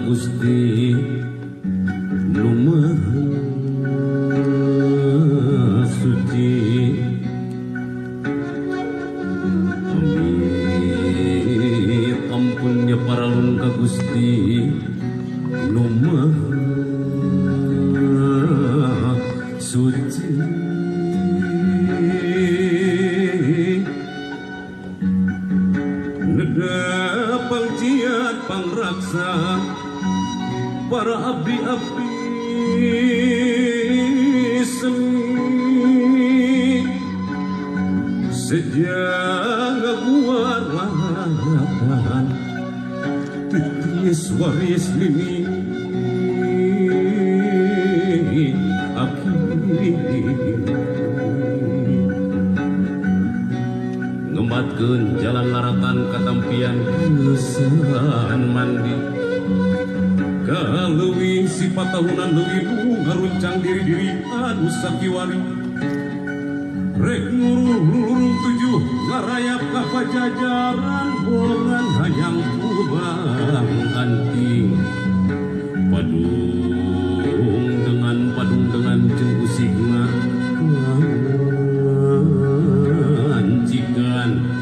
Gusti nu Maha Suci. Amit ampunnya paralun ka Gusti nu Maha Suci. Neda pangjiat pangraksa para abdi-abdi seni sejak guaratan titis waris lini ngematkeun jalan laratan katampian kesan mandi kaleuwih sifat tahunan leuwih ngaruncang diri-diri anu sakiwari rek ngurung tujuh ngarayap ka pajajaran bongan hayang pulang anting padung dengan jeung usigna ancikan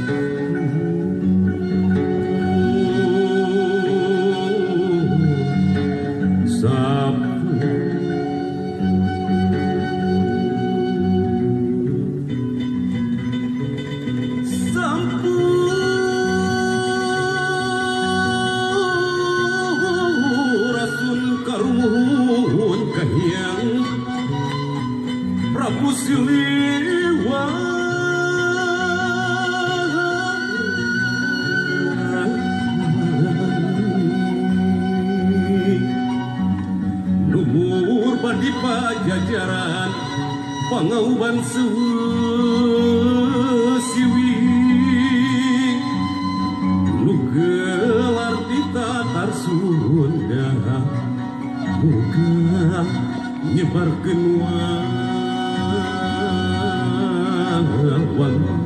Prabu Siliwangi luhur badi pajajaran pangauban siwi nu gelar di tatar Sunda muga nyebarkeun wangi